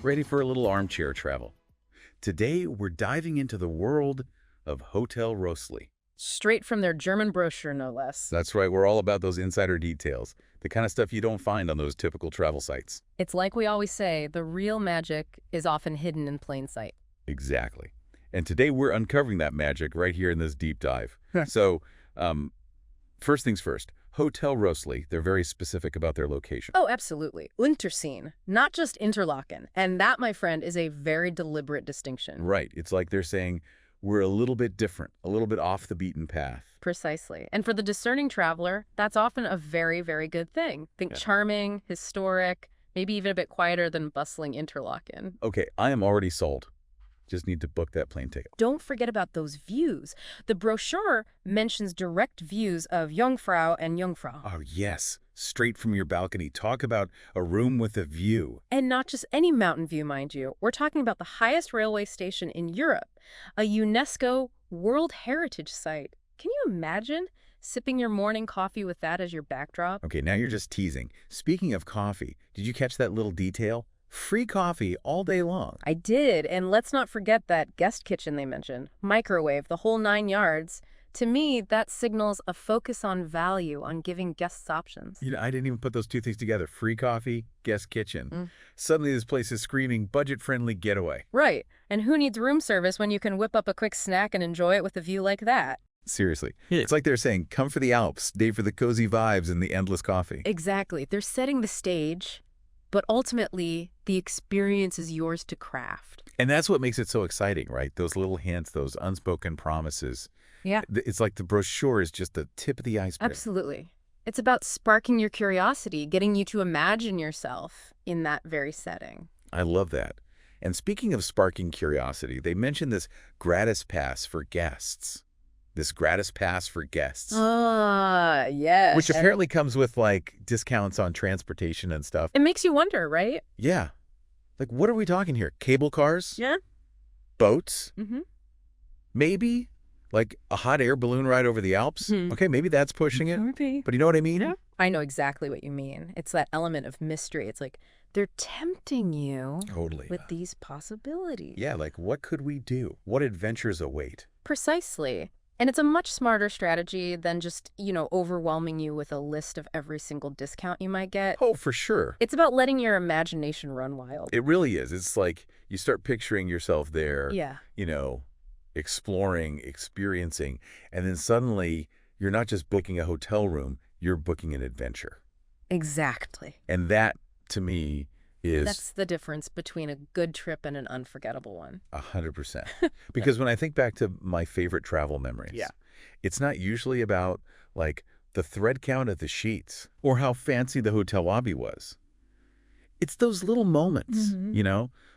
ready for a little armchair travel. Today, we're diving into the world of Hotel Rössli. Straight from their German brochure, no less. That's right, we're all about those insider details, the kind of stuff you don't find on those typical travel sites. It's like we always say, the real magic is often hidden in plain sight. Exactly. And today, we're uncovering that magic right here in this deep dive. So, first things first. Hotel Rössli, they're very specific about their location. Oh, absolutely. Unterseen, not just Interlaken. And that, my friend, is a very deliberate distinction. Right. It's like they're saying, we're a little bit different, a little bit off the beaten path. Precisely. And for the discerning traveler, that's often a very, very good thing. Think charming, historic, maybe even a bit quieter than bustling Interlaken. Okay, I am already sold. Just need to book that plane ticket. Don't forget about those views. The brochure mentions direct views of Jungfrau and Jungfrau. Oh, yes. Straight from your balcony. Talk about a room with a view. And not just any mountain view, mind you. We're talking about the highest railway station in Europe, a UNESCO World Heritage Site. Can you imagine sipping your morning coffee with that as your backdrop? Okay, now you're just teasing. Speaking of coffee, did you catch that little detail? Free coffee all day long. I did, and let's not forget that guest kitchen they mentioned. Microwave, the whole 9 yards. To me, that signals a focus on value, on giving guests options. You know, I didn't even put those two things together. Free coffee, guest kitchen. Suddenly this place is screaming budget-friendly getaway. Right, and who needs room service when you can whip up a quick snack and enjoy it with a view like that? Seriously. It's like they're saying, come for the Alps, stay for the cozy vibes and the endless coffee. Exactly. They're setting the stage, but ultimately, the experience is yours to craft. And that's what makes it so exciting, right? Those little hints, those unspoken promises. Yeah. It's like the brochure is just the tip of the iceberg. Absolutely. It's about sparking your curiosity, getting you to imagine yourself in that very setting. I love that. And speaking of sparking curiosity, they mentioned this gratis pass for guests. Ah, yes. Which apparently comes with, like, discounts on transportation and stuff. It makes you wonder, right? Yeah. Like, what are we talking here? Cable cars? Yeah. Boats? Mm-hmm. Maybe? Like a hot air balloon ride over the Alps? Okay, maybe that's pushing it. Maybe. But you know what I mean? Yeah. I know exactly what you mean. It's that element of mystery. It's like they're tempting you with these possibilities. Yeah, like what could we do? What adventures await? Precisely. And it's a much smarter strategy than just, overwhelming you with a list of every single discount you might get. Oh, for sure. It's about letting your imagination run wild. It really is. It's like you start picturing yourself there, exploring, experiencing, and then suddenly you're not just booking a hotel room, you're booking an adventure. Exactly. And that, to me, That's the difference between a good trip and an unforgettable one. 100%. Because when I think back to my favorite travel memories, it's not usually about, like, the thread count of the sheets or how fancy the hotel lobby was. It's those little moments,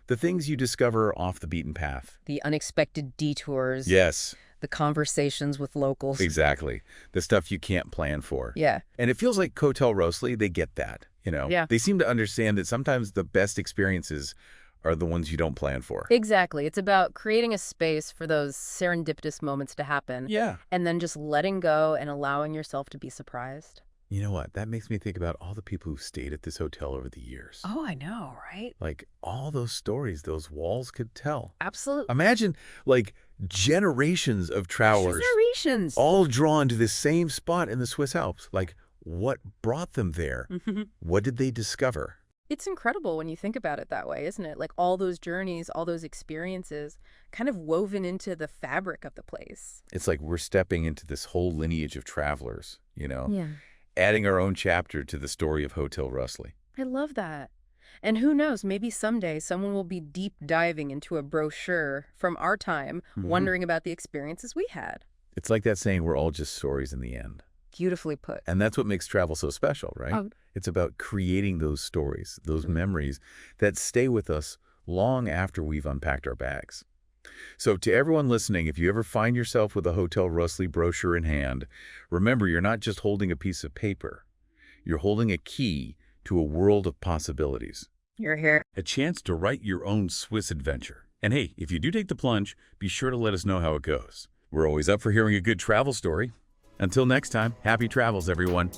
the things you discover off the beaten path. The unexpected detours. Yes. The conversations with locals. Exactly. The stuff you can't plan for. Yeah. And it feels like Hotel Rössli, they get that, Yeah. They seem to understand that sometimes the best experiences are the ones you don't plan for. Exactly. It's about creating a space for those serendipitous moments to happen. Yeah. And then just letting go and allowing yourself to be surprised. You know what? That makes me think about all the people who stayed at this hotel over the years. Oh, I know, right? Like, all those stories those walls could tell. Absolutely. Imagine, like, generations of travelers. Generations. All drawn to this same spot in the Swiss Alps. Like, what brought them there? What did they discover? It's incredible when you think about it that way, isn't it? Like all those journeys, all those experiences kind of woven into the fabric of the place. It's like we're stepping into this whole lineage of travelers, Yeah. adding our own chapter to the story of Hotel Rössli. I love that. And who knows, maybe someday someone will be deep diving into a brochure from our time, wondering about the experiences we had. It's like that saying, we're all just stories in the end. Beautifully put. And that's what makes travel so special, right? Oh. It's about creating those stories, those memories that stay with us long after we've unpacked our bags. So to everyone listening, if you ever find yourself with a Hotel Rössli brochure in hand, remember you're not just holding a piece of paper. You're holding a key to a world of possibilities. You're here. A chance to write your own Swiss adventure. And hey, if you do take the plunge, be sure to let us know how it goes. We're always up for hearing a good travel story. Until next time, happy travels, everyone.